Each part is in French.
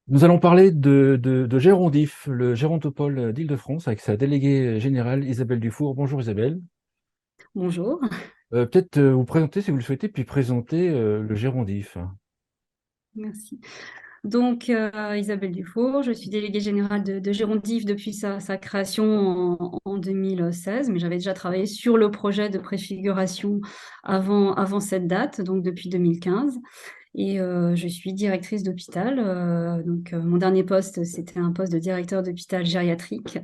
Nous allons parler de Gérondif, le gérontopole d'Île-de-France, avec sa déléguée générale Isabelle Dufour. Bonjour Isabelle. Bonjour, Peut-être vous présenter si vous le souhaitez, puis présenter le Gérondif. merci. Donc, Isabelle Dufour, je suis déléguée générale de Gérondif depuis sa création en 2016, mais j'avais déjà travaillé sur le projet de préfiguration avant cette date, donc depuis 2015. Et je suis directrice d'hôpital. Mon dernier poste, c'était un poste de directeur d'hôpital gériatrique.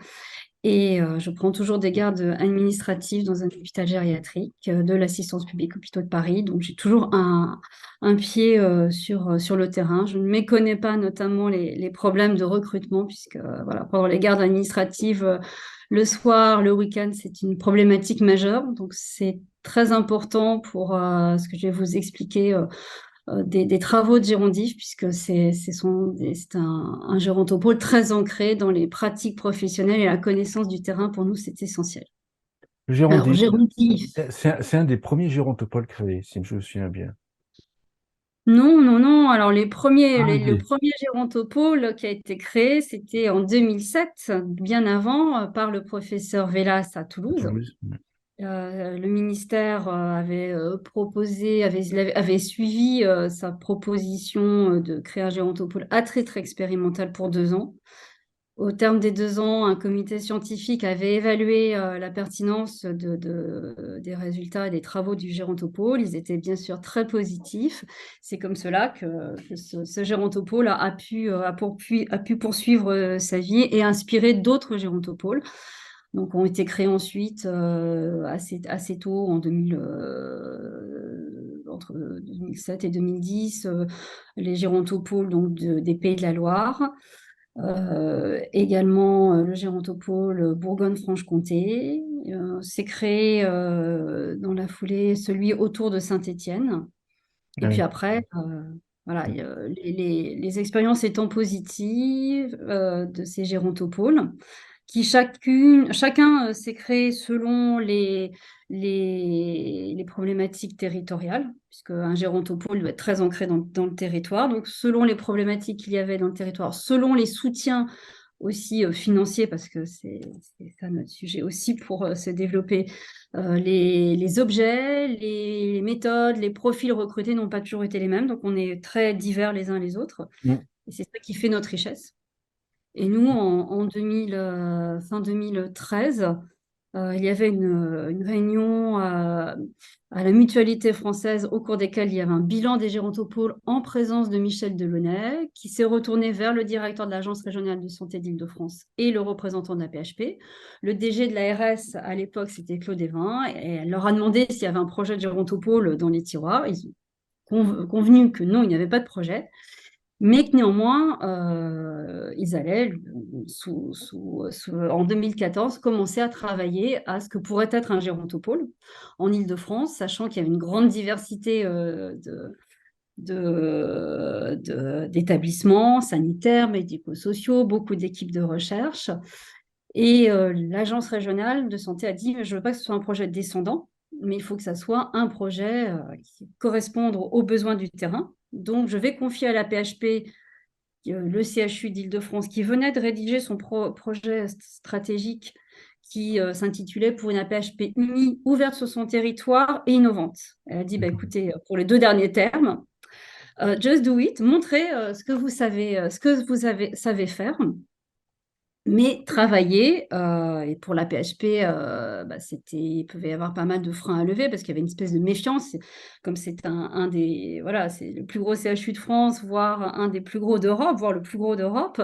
Et je prends toujours des gardes administratives dans un hôpital gériatrique, de l'assistance publique hôpitaux de Paris. Donc j'ai toujours un pied sur le terrain. Je ne méconnais pas notamment les problèmes de recrutement, puisque voilà, prendre les gardes administratives le soir, le week-end, c'est une problématique majeure. Donc c'est très important pour ce que je vais vous expliquer des travaux de Gérondif, puisque c'est un gérontopôle très ancré dans les pratiques professionnelles et la connaissance du terrain. Pour nous, c'est essentiel. Le Alors, Gérondif, Gérondif, c'est un des premiers gérontopoles créés, si je me souviens bien. non, non, non. Alors, Ah, le des- premier gérontopôle qui a été créé, c'était en 2007, bien avant, par le professeur Vélas à à Toulouse. Toulouse. Le ministère avait suivi sa proposition de créer un gérontopôle à titre expérimental pour 2 ans. Au terme des 2 ans, un comité scientifique avait évalué la pertinence des résultats et des travaux du gérontopôle. Ils étaient bien sûr très positifs. C'est comme cela que ce gérontopôle a pu poursuivre sa vie et inspirer d'autres gérontopoles. Donc, ont été créés ensuite assez tôt, entre 2007 et 2010, les gérontopoles donc, des Pays de la Loire. Également le gérontopôle Bourgogne-Franche-Comté. S'est créé dans la foulée celui autour de Saint-Étienne. Et Ah puis oui. après, voilà, les expériences étant positives de ces gérontopoles, chacun s'est créé selon les problématiques territoriales, puisque un gérontopôle doit être très ancré dans le territoire. Donc, selon les problématiques qu'il y avait dans le territoire, selon les soutiens aussi financiers, parce que c'est ça notre sujet aussi pour se développer, les objets, les méthodes, les profils recrutés n'ont pas toujours été les mêmes. Donc, on est très divers les uns les autres. Mm. Et c'est ça qui fait notre richesse. Et nous, en 2000, fin 2013, il y avait une réunion à la Mutualité française au cours desquelles il y avait un bilan des gérontopoles en présence de Michel Delaunay, qui s'est retourné vers le directeur de l'Agence régionale de santé d'Île-de-France et le représentant de la PHP. Le DG de l'ARS à l'époque, c'était Claude Evin, et elle leur a demandé s'il y avait un projet de gérontopole dans les tiroirs. Ils ont convenu que non, il n'y avait pas de projet. Mais que néanmoins, ils allaient, en 2014, commencer à travailler à ce que pourrait être un gérontopôle en Île-de-France, sachant qu'il y avait une grande diversité d'établissements sanitaires, médico-sociaux, beaucoup d'équipes de recherche. Et l'agence régionale de santé a dit, je ne veux pas que ce soit un projet descendant, mais il faut que ça soit un projet qui corresponde aux besoins du terrain. Donc, je vais confier à la PHP le CHU d'Île-de-France, qui venait de rédiger son projet stratégique qui s'intitulait Pour une APHP unie, ouverte sur son territoire et innovante. Elle a dit, bah, écoutez, pour les 2 derniers termes, just do it, montrez ce que savez faire, mais travailler, et pour la PHP, il pouvait y avoir pas mal de freins à lever parce qu'il y avait une espèce de méfiance, comme c'est voilà, c'est le plus gros CHU de France, voire un des plus gros d'Europe, voire le plus gros d'Europe.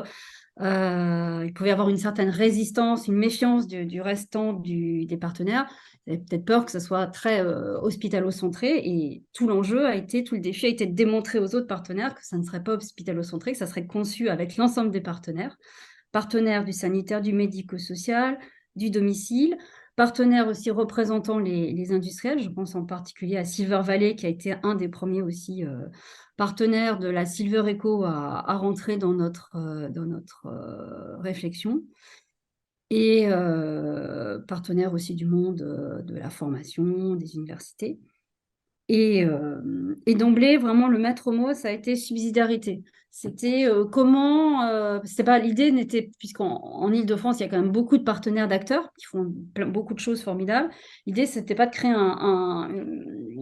Il pouvait y avoir une certaine résistance, une méfiance du restant des partenaires. Ils avaient peut-être peur que ce soit très hospitalo-centré, et tout l'enjeu tout le défi a été de démontrer aux autres partenaires que ça ne serait pas hospitalo-centré, que ça serait conçu avec l'ensemble des partenaires du sanitaire, du médico-social, du domicile, partenaires aussi représentant les industriels. Je pense en particulier à Silver Valley, qui a été un des premiers aussi partenaires de la Silver Eco à rentrer dans notre réflexion. Et partenaires aussi du monde de la formation, des universités. Et d'emblée, vraiment, le maître mot, ça a été subsidiarité. C'était comment, c'était pas l'idée n'était, puisqu'en Île-de-France, il y a quand même beaucoup de partenaires d'acteurs qui font beaucoup de choses formidables. L'idée, c'était pas de créer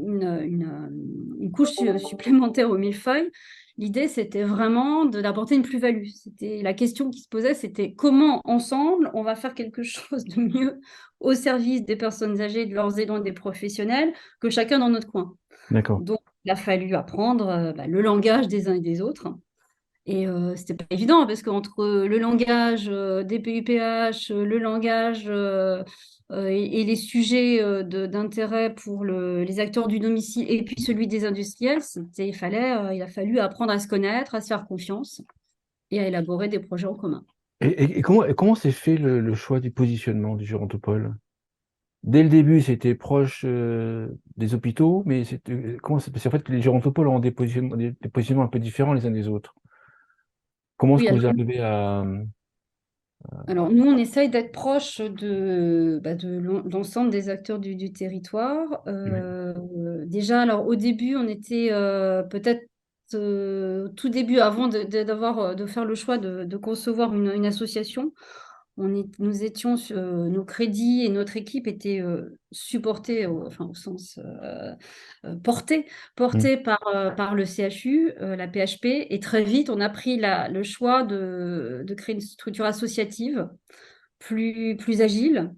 une couche supplémentaire au millefeuille. L'idée, c'était vraiment d'apporter une plus-value. C'était la question qui se posait, c'était comment ensemble on va faire quelque chose de mieux au service des personnes âgées, de leurs aidants et des professionnels, que chacun dans notre coin. D'accord. Donc, il a fallu apprendre le langage des uns et des autres. Et c'était pas évident parce qu'entre le langage des PUPH, le langage et les sujets d'intérêt pour les acteurs du domicile et puis celui des industriels, il a fallu apprendre à se connaître, à se faire confiance et à élaborer des projets en commun. Et comment s'est fait le choix du positionnement du Gérontopole? Dès le début, c'était proche des hôpitaux, mais comment c'est parce qu'en fait, les gérontopoles ont des positionnements un peu différents les uns des autres. Comment est-ce Oui, que vous arrivez à... alors, nous, on essaye d'être proche de l'ensemble des acteurs du territoire. Oui. Déjà, alors au début, on était peut-être tout début, avant de faire le choix de concevoir une association, nous étions, nos crédits et notre équipe étaient supportés, enfin au sens portés, Mm. par le CHU, la PHP, et très vite, on a pris le choix de créer une structure associative plus agile,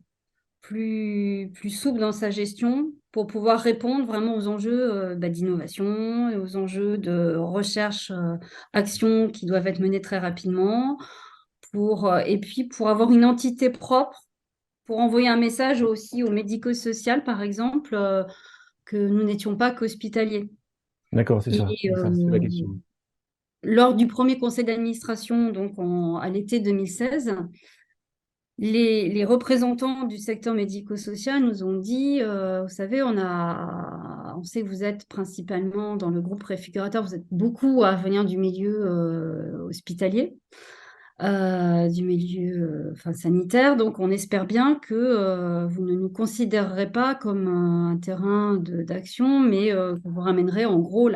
plus souple dans sa gestion pour pouvoir répondre vraiment aux enjeux d'innovation et aux enjeux de recherche, action qui doivent être menés très rapidement, et puis pour avoir une entité propre, pour envoyer un message aussi au médico-social, par exemple, que nous n'étions pas qu'hospitaliers. D'accord, c'est Et ça. C'est ça, c'est la question. lors du premier conseil d'administration, donc à l'été 2016, les représentants du secteur médico-social nous ont dit, vous savez, on sait que vous êtes principalement dans le groupe préfigurateur, vous êtes beaucoup à venir du milieu hospitalier, du milieu enfin, sanitaire, donc on espère bien que vous ne nous considérerez pas comme un terrain d'action, mais que vous ramènerez en gros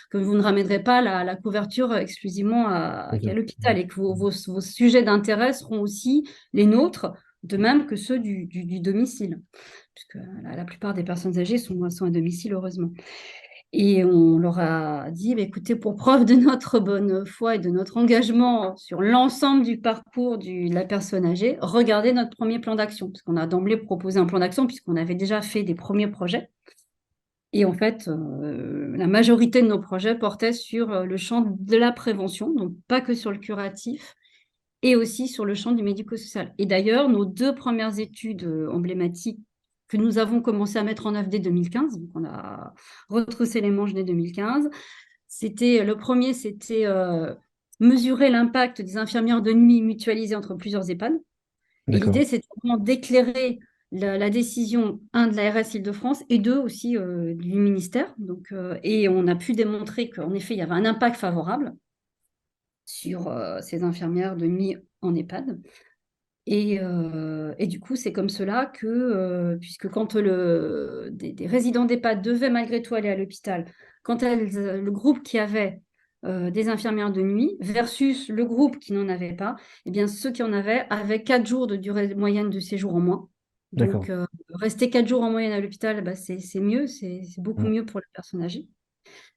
que vous ne ramènerez pas la couverture exclusivement C'est ça. qu'à l'hôpital et que vos sujets d'intérêt seront aussi les nôtres, de même que ceux du domicile, puisque la plupart des personnes âgées sont à domicile, heureusement. Et on leur a dit, bah, écoutez, pour preuve de notre bonne foi et de notre engagement sur l'ensemble du parcours de la personne âgée, regardez notre premier plan d'action, parce qu'on a d'emblée proposé un plan d'action, puisqu'on avait déjà fait des premiers projets. Et en fait, la majorité de nos projets portaient sur le champ de la prévention, donc pas que sur le curatif, et aussi sur le champ du médico-social. Et d'ailleurs, nos deux premières études emblématiques que nous avons commencé à mettre en œuvre dès 2015, donc on a retroussé les manches dès 2015, le premier, c'était mesurer l'impact des infirmières de nuit mutualisées entre plusieurs EHPAD. Et D'accord. l'idée, c'était vraiment d'éclairer la décision, un, de l'ARS Île-de-France et deux, aussi du ministère. Donc, et on a pu démontrer qu'en effet, il y avait un impact favorable sur ces infirmières de nuit en EHPAD. Et du coup, c'est comme cela que, puisque quand des résidents d'EHPAD devaient malgré tout aller à l'hôpital, le groupe qui avait des infirmières de nuit versus le groupe qui n'en avait pas, eh bien, ceux qui en avaient 4 jours de durée moyenne de séjour en moins. D'accord. Donc, rester 4 jours en moyenne à l'hôpital, bah, c'est mieux, c'est beaucoup Mm. mieux pour la personne âgée.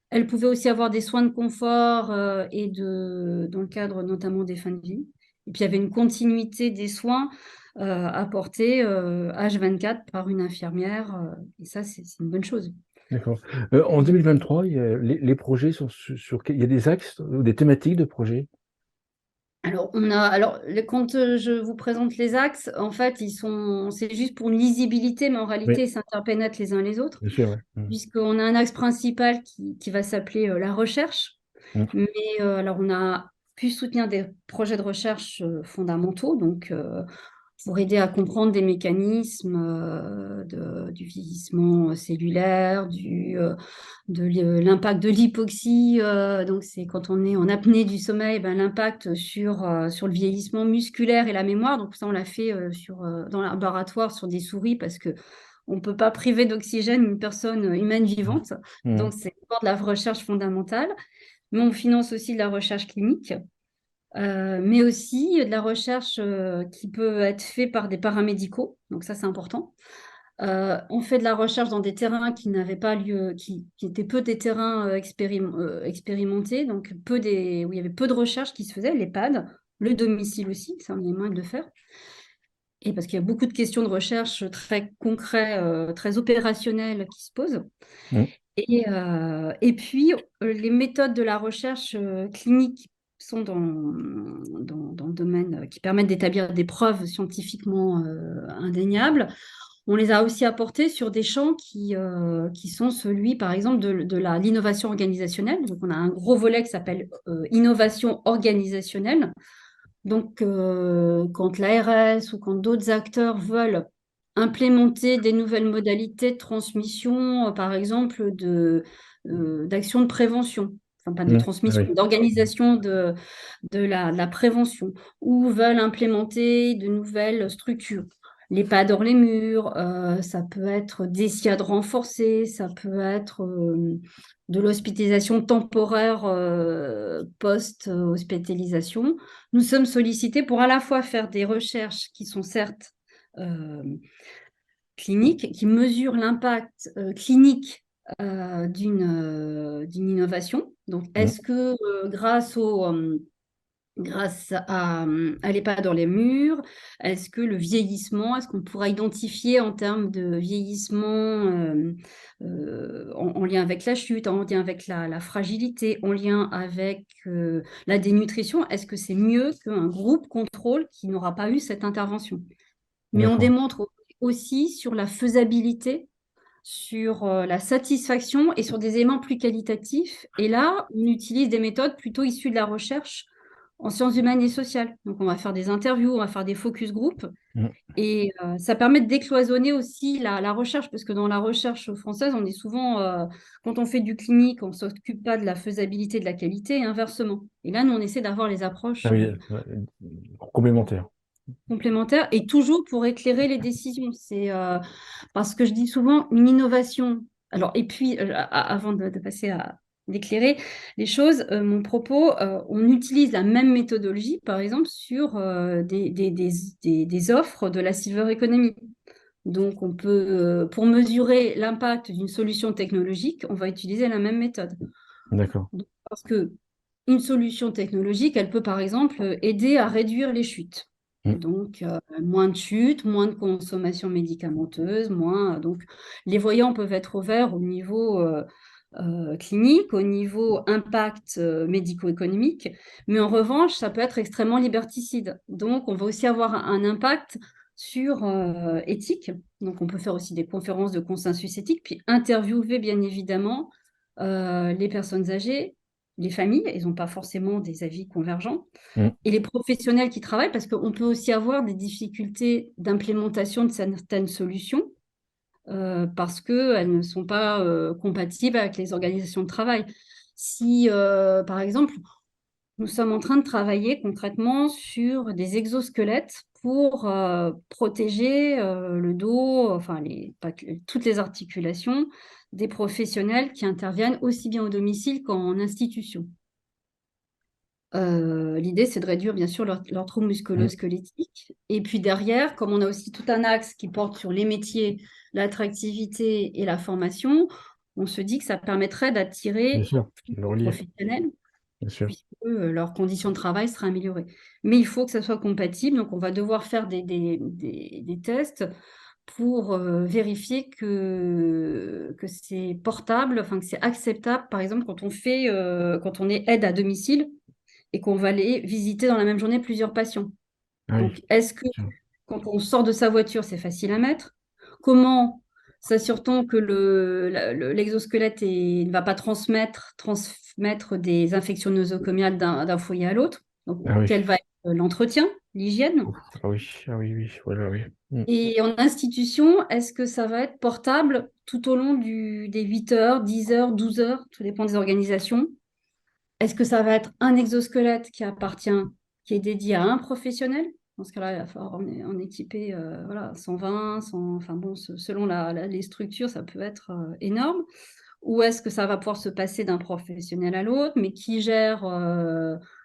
Elle pouvait aussi avoir des soins de confort dans le cadre notamment des fins de vie. Et puis, il y avait une continuité des soins apportés H24 par une infirmière. Et ça, c'est une bonne chose. D'accord. En 2023, les projets sont il y a des axes ou des thématiques de projets? Quand je vous présente les axes, en fait, c'est juste pour une lisibilité, mais en réalité, Oui, ils s'interpénètrent les uns les autres, bien sûr, ouais. Mm. puisqu'on a un axe principal qui va s'appeler la recherche. Mm. Mais alors, on a pu soutenir des projets de recherche fondamentaux, donc pour aider à comprendre des mécanismes du vieillissement cellulaire, de l'impact de l'hypoxie. Donc, c'est quand on est en apnée du sommeil, ben, l'impact sur le vieillissement musculaire et la mémoire. Donc, ça, on l'a fait dans le laboratoire sur des souris parce que On ne peut pas priver d'oxygène une personne humaine vivante. Donc, Mhm. c'est encore de la recherche fondamentale. Mais on finance aussi de la recherche clinique, mais aussi de la recherche qui peut être faite par des paramédicaux. Donc, ça, c'est important. On fait de la recherche dans des terrains qui n'avaient pas lieu, qui étaient peu des terrains expérimentés, donc où il y avait peu de recherche qui se faisait, l'EHPAD, le domicile aussi, ça on est moins de le faire. Et parce qu'il y a beaucoup de questions de recherche très concrètes, très opérationnelles qui se posent. Mhm. Et puis, les méthodes de la recherche clinique sont dans le domaine qui permettent d'établir des preuves scientifiquement indéniables. On les a aussi apportés sur des champs qui sont celui, par exemple, de l'innovation organisationnelle. Donc, on a un gros volet qui s'appelle innovation organisationnelle. Donc, quand l'ARS ou quand d'autres acteurs veulent implémenter des nouvelles modalités de transmission, par exemple, d'actions de prévention, enfin pas de Mhm. Ah transmission, oui, mais d'organisation de la prévention, ou veulent implémenter de nouvelles structures. Les pas dans les murs, ça peut être des SIAD renforcés, ça peut être de l'hospitalisation temporaire post-hospitalisation. Nous sommes sollicités pour à la fois faire des recherches qui sont certes euh, cliniques, qui mesurent l'impact clinique d'une innovation. Donc, Mhm. est-ce que grâce à l'EHPAD dans les murs, est-ce que le vieillissement, est-ce qu'on pourra identifier en termes de vieillissement en lien avec la chute, en lien avec la fragilité, en lien avec la dénutrition, est-ce que c'est mieux qu'un groupe contrôle qui n'aura pas eu cette intervention? Mais on D'accord. démontre aussi sur la faisabilité, sur la satisfaction et sur des éléments plus qualitatifs. Et là, on utilise des méthodes plutôt issues de la recherche en sciences humaines et sociales. Donc, on va faire des interviews, on va faire des focus group. Mhm. Et ça permet de décloisonner aussi la recherche, parce que dans la recherche française, on est souvent, quand on fait du clinique, on ne s'occupe pas de la faisabilité, de la qualité, et inversement. Et là, nous, on essaie d'avoir les Ah approches oui, complémentaire. complémentaires et toujours pour éclairer les décisions. C'est parce que je dis souvent une innovation. Alors, et puis, avant de passer à d'éclairer les choses, mon propos, on utilise la même méthodologie, par exemple, sur des offres de la silver economy. Donc, on peut, pour mesurer l'impact d'une solution technologique, on va utiliser la même méthode. D'accord. Donc, parce que une solution technologique, elle peut par exemple aider à réduire les chutes. Mhm. Donc, moins de chutes, moins de consommation médicamenteuse, moins. Donc, les voyants peuvent être ouverts au niveau clinique, au niveau impact médico-économique, mais en revanche, ça peut être extrêmement liberticide. Donc, on va aussi avoir un impact sur éthique. Donc, on peut faire aussi des conférences de consensus éthique, puis interviewer bien évidemment les personnes âgées, les familles, ils n'ont pas forcément des avis convergents, Mhm. et les professionnels qui travaillent, parce qu'on peut aussi avoir des difficultés d'implémentation de certaines solutions parce qu'elles ne sont pas compatibles avec les organisations de travail. Si, par exemple, nous sommes en train de travailler concrètement sur des exosquelettes pour protéger le dos, enfin toutes les articulations des professionnels qui interviennent aussi bien au domicile qu'en institution. L'idée, c'est de réduire bien sûr leur trouble Mhm. musculo-squelettique. Et puis derrière, comme on a aussi tout un axe qui porte sur les métiers, l'attractivité et la formation, on se dit que ça permettrait Bien d'attirer sûr, plus le de relier, professionnels bien sûr. puisque leurs conditions de travail seraient améliorées. Mais il faut que ça soit compatible, donc on va devoir faire des tests pour vérifier que c'est portable, enfin que c'est acceptable, par exemple, quand on est aide à domicile et qu'on va aller visiter dans la même journée plusieurs patients. Ah oui, Donc, est-ce que bien sûr. quand on sort de sa voiture, c'est facile à mettre? Comment s'assure-t-on que l'exosquelette ne va pas transmettre des infections nosocomiales d'un foyer à l'autre? Donc, Ah oui. quel va être l'entretien, l'hygiène? Ouf. Ah oui, ah oui, oui, voilà, oui. Mhm. Et en institution, est-ce que ça va être portable tout au long des 8 heures, 10 heures, 12 heures, tout dépend des organisations? Est-ce que ça va être un exosquelette qui est dédié à un professionnel? Dans ce cas-là, il va falloir en équiper voilà, 120, 100, enfin bon, selon les structures, ça peut être énorme. Ou est-ce que ça va pouvoir se passer d'un professionnel à l'autre, mais qui gère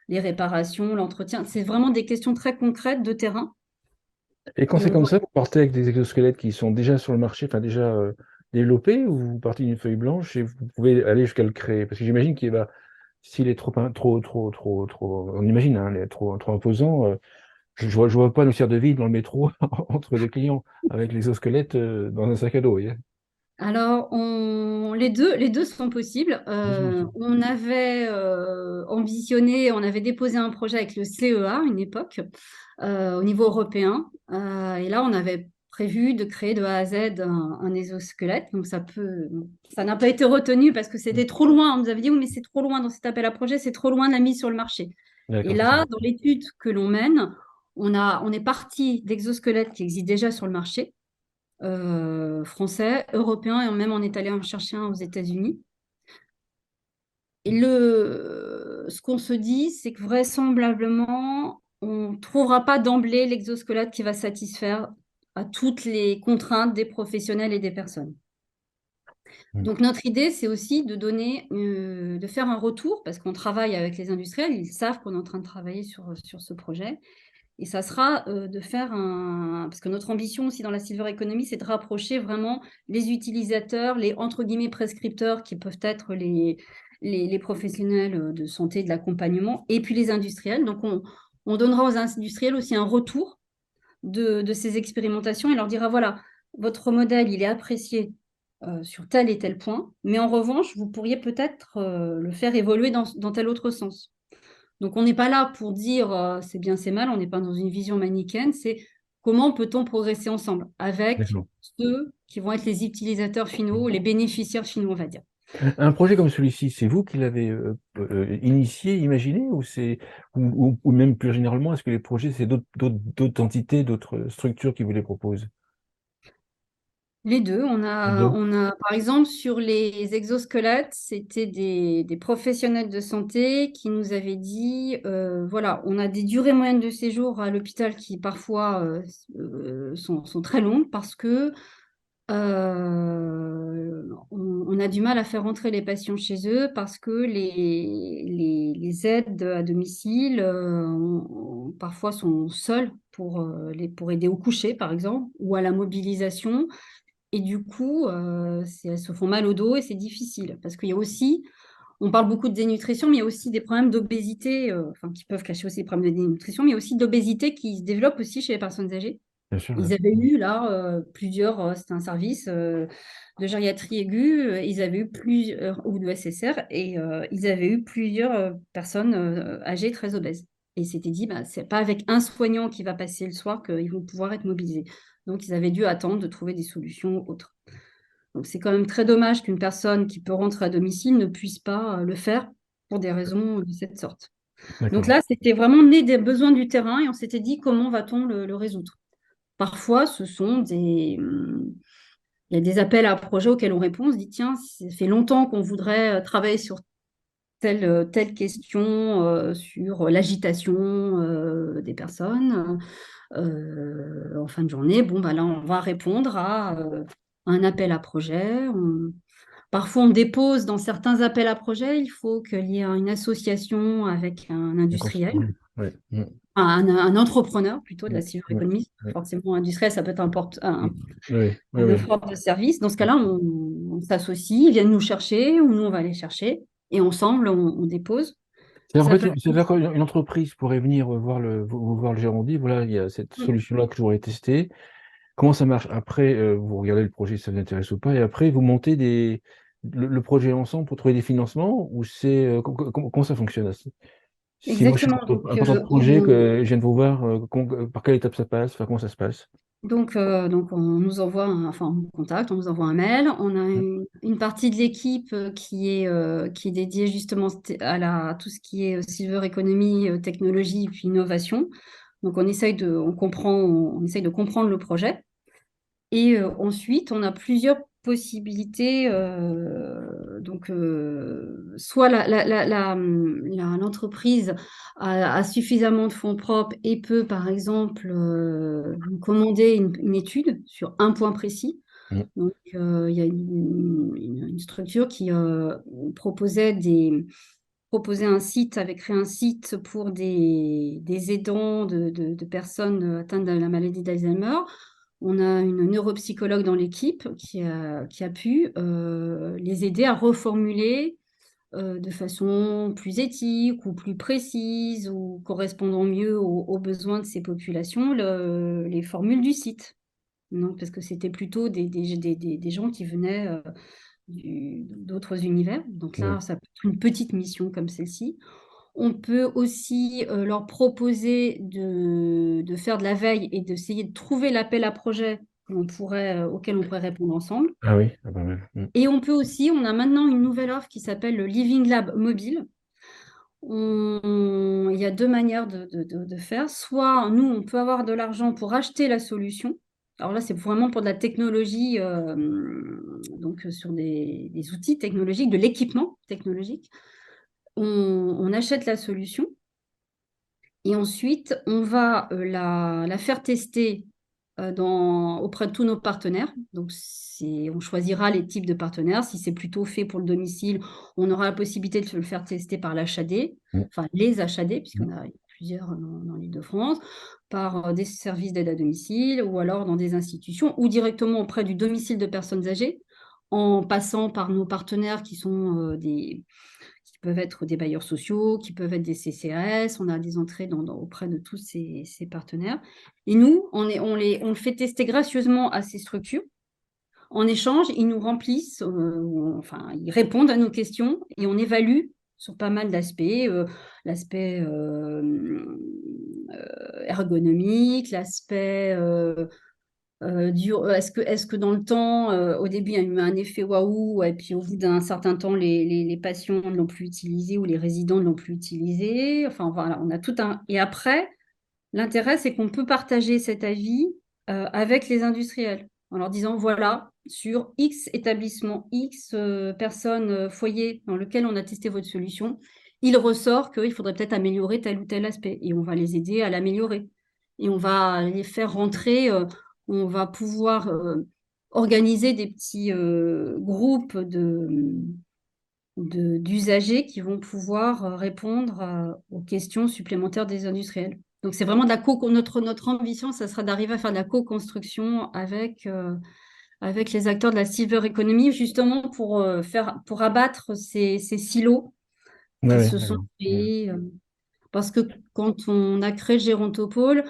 les réparations, l'entretien? C'est vraiment des questions très concrètes de terrain. Et quand Et c'est on comme voit. ça, vous partez avec des exosquelettes qui sont déjà sur le marché, enfin déjà développés, ou vous partez d'une feuille blanche et vous pouvez aller jusqu'à le créer? Parce que j'imagine qu'il va, s'il est trop, on imagine, hein, il est trop imposant, je vois pas nos sert de vide dans le métro entre les clients avec l'exosquelette dans un sac à dos, vous voyez. Alors, les deux sont possibles. On avait ambitionné, on avait déposé un projet avec le CEA à une époque, au niveau européen. Et là, on avait prévu de créer de A à Z un exosquelette. Donc, ça n'a pas été retenu parce que c'était trop loin. On nous avait dit, oui, mais c'est trop loin dans cet appel à projet, c'est trop loin de la mise sur le marché. Et D'accord, c'est ça. là, dans l'étude que l'on mène, on est parti d'exosquelettes qui existent déjà sur le marché français, européen, et même on est allé en chercher un aux États-Unis. Et ce qu'on se dit, c'est que vraisemblablement, on ne trouvera pas d'emblée l'exosquelette qui va satisfaire à toutes les contraintes des professionnels et des personnes. Mm. Donc notre idée, c'est aussi de faire un retour, parce qu'on travaille avec les industriels, ils savent qu'on est en train de travailler sur ce projet. Et ça sera de faire Parce que notre ambition aussi dans la Silver Economy, c'est de rapprocher vraiment les utilisateurs, les entre guillemets prescripteurs qui peuvent être les professionnels de santé, de l'accompagnement, et puis les industriels. Donc on donnera aux industriels aussi un retour de ces expérimentations et leur dira, voilà, votre modèle, il est apprécié sur tel et tel point, mais en revanche, vous pourriez peut-être le faire évoluer dans tel autre sens. Donc, on n'est pas là pour dire c'est bien, c'est mal, on n'est pas dans une vision manichéenne, c'est comment peut-on progresser ensemble avec D'accord. ceux qui vont être les utilisateurs finaux, les bénéficiaires finaux, on va dire. Un projet comme celui-ci, c'est vous qui l'avez initié, imaginé, ou même plus généralement, est-ce que les projets, c'est d'autres entités, d'autres structures qui vous les proposent? Les deux, Les deux. par exemple, sur les exosquelettes, c'était des professionnels de santé qui nous avaient dit, voilà, on a des durées moyennes de séjour à l'hôpital qui parfois sont très longues parce que on a du mal à faire rentrer les patients chez eux parce que les aides à domicile parfois sont seules pour aider au coucher, par exemple, ou à la mobilisation. Et du coup, elles se font mal au dos et c'est difficile. Parce qu'il y a aussi, on parle beaucoup de dénutrition, mais il y a aussi des problèmes d'obésité, enfin, qui peuvent cacher aussi des problèmes de dénutrition, mais il y a aussi d'obésité qui se développe aussi chez les personnes âgées. Bien sûr, ouais. Ils avaient eu là c'était un service de gériatrie aiguë, ils avaient eu plusieurs, ou de SSR, et ils avaient eu plusieurs personnes âgées très obèses. Et ils s'étaient dit, bah, c'est pas avec un soignant qui va passer le soir qu'ils vont pouvoir être mobilisés. Donc, ils avaient dû attendre de trouver des solutions autres. Donc, c'est quand même très dommage qu'une personne qui peut rentrer à domicile ne puisse pas le faire pour des raisons de cette sorte. Donc D'accord. là, c'était vraiment né des besoins du terrain et on s'était dit comment va-t-on le résoudre. Parfois, il y a des appels à projets auxquels on répond. On se dit, tiens, ça fait longtemps qu'on voudrait travailler sur telle question, sur l'agitation des personnes. En fin de journée, bon, bah là, on va répondre à un appel à projet. Parfois, on dépose dans certains appels à projets, il faut qu'il y ait une association avec un D'accord. industriel, Oui. Ouais. Mm. un entrepreneur plutôt de la Ouais. silver Ouais. economy. Ouais. Forcément, industriel, ça peut être Mm. Oui, oui, un oui. offre de service. Dans ce cas-là, on s'associe, ils viennent nous chercher ou nous, on va les chercher et ensemble, on dépose. C'est en Ça fait, peut c'est-à-dire qu'une entreprise pourrait venir voir le gérant, dit, voilà, il y a cette être. solution-là que je voudrais tester. Comment ça marche? Après, vous regardez le projet, si ça vous intéresse ou pas, et après, vous montez le projet ensemble pour trouver des financements, ou comment ça fonctionne? Si moi, je suis Exactement. un porteur de projet, que je viens de vous voir, par quelle étape ça passe, enfin, comment ça se passe? Donc, on nous envoie, enfin, on nous contacte, on nous envoie un mail. On a Mm. une partie de l'équipe qui est dédiée justement à tout ce qui est silver economy, technologie et puis innovation. Donc, on essaye de comprendre le projet. Et ensuite, on a plusieurs possibilités soit l'entreprise a suffisamment de fonds propres et peut, par exemple, vous commander une étude sur un point précis. Mm. Donc, il y a une structure qui proposait un site, avait créé un site pour des aidants de personnes atteintes de la maladie d'Alzheimer. On a une neuropsychologue dans l'équipe qui a pu les aider à reformuler de façon plus éthique ou plus précise ou correspondant mieux aux besoins de ces populations les formules du site. Non, parce que c'était plutôt des gens qui venaient d'autres univers. Donc Ouais. là, ça peut être une petite mission comme celle-ci. On peut aussi leur proposer de faire de la veille et d'essayer de trouver l'appel à projet auquel on pourrait répondre ensemble. Ah oui, ah, pas mal. Mm. Et on a maintenant une nouvelle offre qui s'appelle le Living Lab mobile. Il y a deux manières de faire. Soit nous, on peut avoir de l'argent pour acheter la solution. Alors là, c'est vraiment pour de la technologie, donc sur des outils technologiques, de l'équipement technologique. On achète la solution et ensuite, on va la faire tester auprès de tous nos partenaires. Donc, on choisira les types de partenaires. Si c'est plutôt fait pour le domicile, on aura la possibilité de se le faire tester par l'HAD, Mm. enfin les HAD, Mm. puisqu'on a plusieurs dans l'Île-de-France, par des services d'aide à domicile ou alors dans des institutions ou directement auprès du domicile de personnes âgées en passant par nos partenaires qui sont qui peuvent être des bailleurs sociaux, qui peuvent être des CCAS. On a des entrées auprès de tous ces partenaires. Et nous, on le fait tester gracieusement à ces structures. En échange, ils nous remplissent, enfin, ils répondent à nos questions et on évalue sur pas mal d'aspects, l'aspect ergonomique, l'aspect est-ce que dans le temps, au début, il y a eu un effet waouh, et puis au bout d'un certain temps, les patients ne l'ont plus utilisé ou les résidents ne l'ont plus utilisé. Enfin, voilà, on a tout un. Et après, l'intérêt, c'est qu'on peut partager cet avis avec les industriels en leur disant, voilà, sur X établissements, X personnes, foyers dans lequel on a testé votre solution, il ressort qu'il faudrait peut-être améliorer tel ou tel aspect et on va les aider à l'améliorer. Et on va les faire rentrer, on va pouvoir organiser des petits groupes d'usagers qui vont pouvoir répondre aux questions supplémentaires des industriels. Donc, c'est vraiment notre ambition, ça sera d'arriver à faire de la co-construction avec les acteurs de la silver economy, justement pour abattre ces silos Ouais, qui ouais, se sont d'accord. Mm. créés. Parce que quand on a créé le Gérontopole,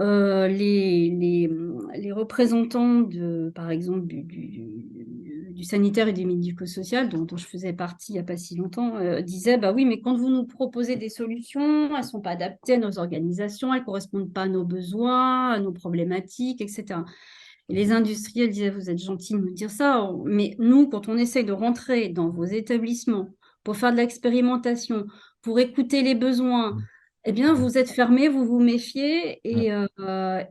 euh, les, les, les représentants par exemple, du sanitaire et du médico-social, dont je faisais partie il n'y a pas si longtemps, disaient, bah oui, mais quand vous nous proposez des solutions, elles ne sont pas adaptées à nos organisations, elles ne correspondent pas à nos besoins, à nos problématiques, etc. Et les industriels disaient, vous êtes gentils de nous dire ça, mais nous, quand on essaye de rentrer dans vos établissements pour faire de l'expérimentation, pour écouter les besoins, eh bien, vous êtes fermés, vous vous méfiez. Mm.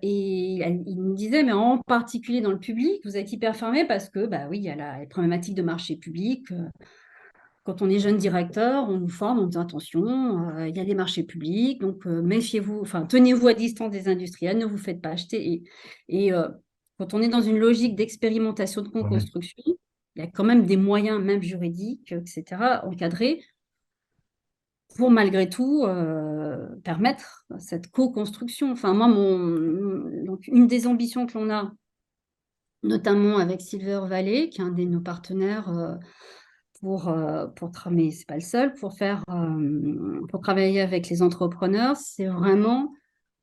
Il nous disait, mais en particulier dans le public, vous êtes hyper fermés parce que, bah oui, il y a les problématiques de marché public. Quand on est jeune directeur, on nous forme en disant attention, il y a des marchés publics, donc méfiez-vous, enfin, tenez-vous à distance des industriels, ne vous faites pas acheter. Et quand on est dans une logique d'expérimentation, de Ouais. co-construction, il y a quand même des moyens, même juridiques, etc., encadrés pour malgré tout permettre cette co-construction. Enfin, moi, donc, une des ambitions que l'on a, notamment avec Silver Valley, qui est un de nos partenaires mais c'est pas le seul, pour travailler avec les entrepreneurs, c'est vraiment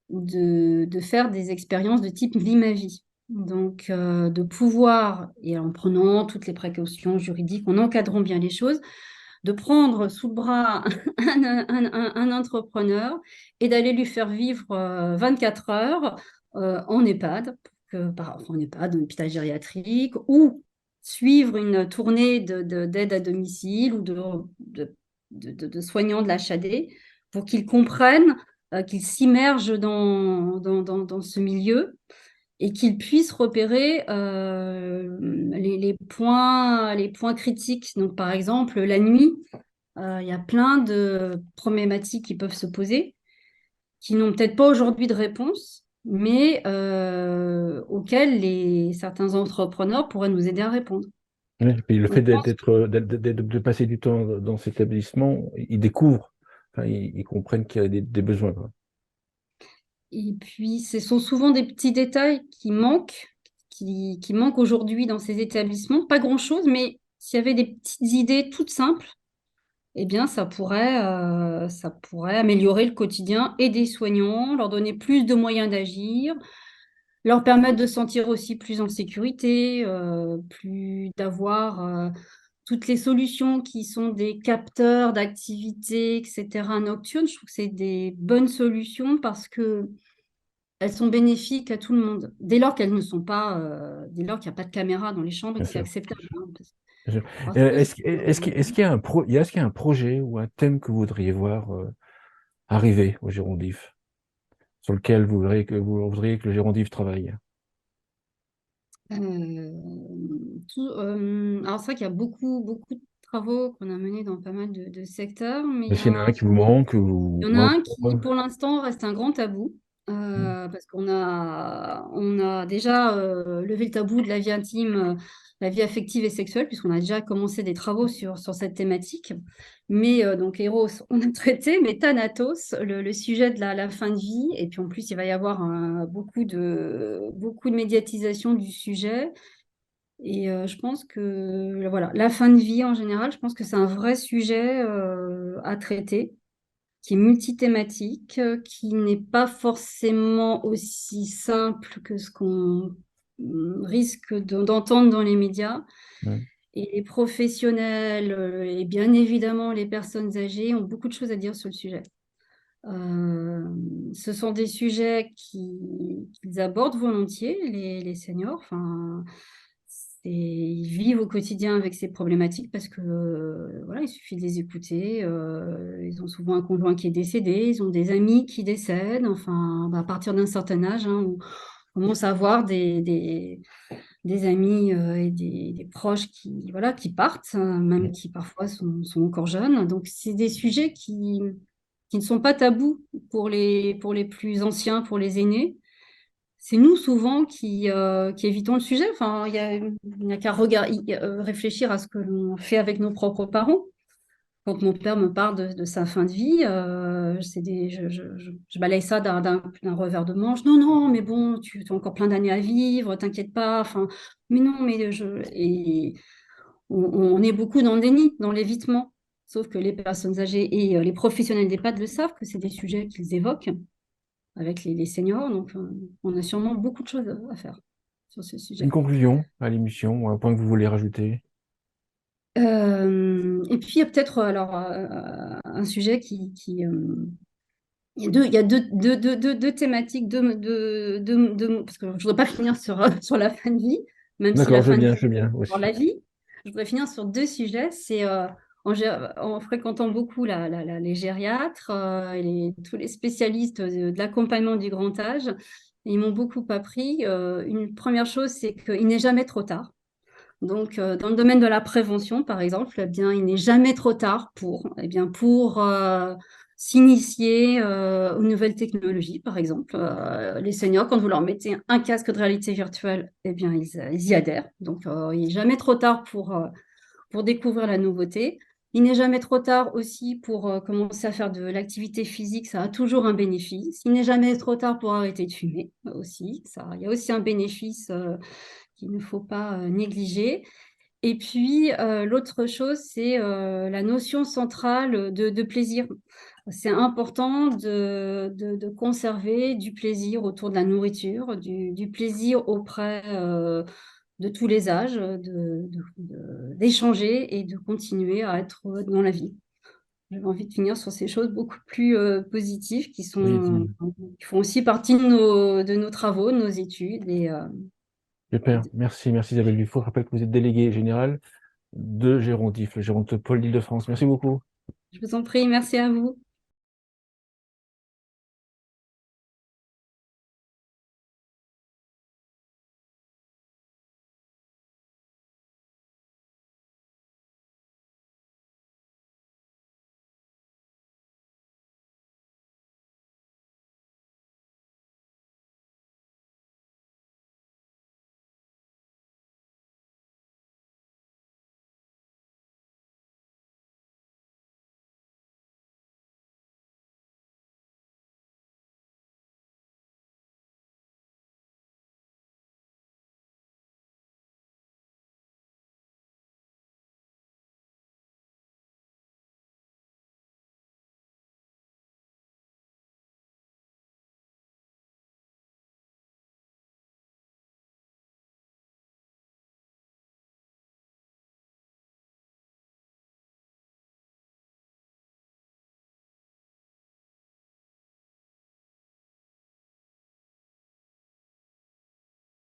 de faire des expériences de type vie ma vie. Donc, de pouvoir, et en prenant toutes les précautions juridiques, en encadrant bien les choses, de prendre sous le bras un entrepreneur et d'aller lui faire vivre 24 heures en EHPAD, en EHPAD, en hôpital gériatrique, ou suivre une tournée d'aide à domicile ou de soignants de l'HAD pour qu'ils comprennent, qu'ils s'immergent dans ce milieu et qu'ils puissent repérer les points critiques. Donc, par exemple, la nuit, il y a plein de problématiques qui peuvent se poser, qui n'ont peut-être pas aujourd'hui de réponse, mais auxquelles certains entrepreneurs pourraient nous aider à répondre. Oui, et puis le On fait pense de passer du temps dans cet établissement, ils découvrent, enfin, ils comprennent qu'il y a des besoins, quoi. Et puis, ce sont souvent des petits détails qui manquent aujourd'hui dans ces établissements. Pas grand-chose, mais s'il y avait des petites idées toutes simples, eh bien, ça pourrait améliorer le quotidien et des soignants, leur donner plus de moyens d'agir, leur permettre de se sentir aussi plus en sécurité, plus d'avoir toutes les solutions qui sont des capteurs d'activité, etc., nocturnes. Je trouve que c'est des bonnes solutions parce que elles sont bénéfiques à tout le monde, dès lors qu'elles ne sont pas, dès lors qu'il n'y a pas de caméra dans les chambres et Bien que c'est sûr. acceptable, hein, Bien sûr. parfois, Est-ce qu'il y a est-ce qu'il y a un projet ou un thème que vous voudriez voir arriver au Gérondif, sur lequel vous voudriez que le Gérondif travaille? alors c'est vrai qu'il y a beaucoup de travaux qu'on a menés dans pas mal de secteurs, mais Est-ce qu'il y en a un qui vous manque il y en a un qui, pour l'instant, reste un grand tabou, parce on a déjà levé le tabou de la vie intime, la vie affective et sexuelle, puisqu'on a déjà commencé des travaux sur cette thématique. Mais donc, Eros, on a traité, mais Thanatos, le sujet de la fin de vie, et puis en plus, il va y avoir beaucoup de médiatisation du sujet. Et je pense que voilà, la fin de vie en général, je pense que c'est un vrai sujet à traiter qui est multithématique, qui n'est pas forcément aussi simple que ce qu'on risque d'entendre dans les médias. Ouais. Et les professionnels et bien évidemment les personnes âgées ont beaucoup de choses à dire sur le sujet. Euh, Ce sont des sujets qu'ils abordent volontiers, les seniors. Enfin, ils vivent au quotidien avec ces problématiques parce que voilà, il suffit de les écouter. Ils ont souvent un conjoint qui est décédé, ils ont des amis qui décèdent. Enfin, bah, à partir d'un certain âge, hein, on commence à avoir des amis et des proches qui partent, même qui parfois sont encore jeunes. Donc, c'est des sujets qui ne sont pas tabous pour les plus anciens, pour les aînés. C'est nous souvent qui évitons le sujet. Enfin, il n'y a qu'à réfléchir à ce que l'on fait avec nos propres parents. Quand mon père me parle de sa fin de vie, je balaye ça d'un revers de manche. Non, non, mais bon, tu as encore plein d'années à vivre, t'inquiète pas. Enfin, mais non, et on est beaucoup dans le déni, dans l'évitement. Sauf que les personnes âgées et les professionnels d'EHPAD le savent que c'est des sujets qu'ils évoquent avec les seniors. Donc, on a sûrement beaucoup de choses à faire sur ce Une sujet. conclusion à l'émission, ou un point que vous voulez rajouter? Et puis, il y a peut-être alors un sujet il y a deux thématiques, parce que je ne voudrais pas finir sur la fin de vie, même si D'accord, la fin de vie, je veux bien c'est pour aussi. la vie. Je voudrais finir sur deux sujets. C'est en fréquentant beaucoup les gériatres et tous les spécialistes de l'accompagnement du grand âge, ils m'ont beaucoup appris. Une première chose, c'est qu'il n'est jamais trop tard. Donc, dans le domaine de la prévention, par exemple, eh bien, il n'est jamais trop tard pour s'initier aux nouvelles technologies, par exemple. Les seniors, quand vous leur mettez un casque de réalité virtuelle, eh bien, ils y adhèrent. Donc, il n'est jamais trop tard pour découvrir la nouveauté. Il n'est jamais trop tard aussi pour commencer à faire de l'activité physique, ça a toujours un bénéfice. Il n'est jamais trop tard pour arrêter de fumer aussi. Ça, il y a aussi un bénéfice qu'il ne faut pas négliger. Et puis, l'autre chose, c'est la notion centrale de plaisir. C'est important de conserver du plaisir autour de la nourriture, du plaisir auprès de tous les âges, d'échanger et de continuer à être dans la vie. J'avais envie de finir sur ces choses beaucoup plus positives Positive. qui font aussi partie de nos travaux, de nos études. Super, merci, merci Isabelle Dufour. Je rappelle que vous êtes déléguée générale de Gérondif, le Gérontopole d'Île-de-France. Merci beaucoup. Je vous en prie, merci à vous.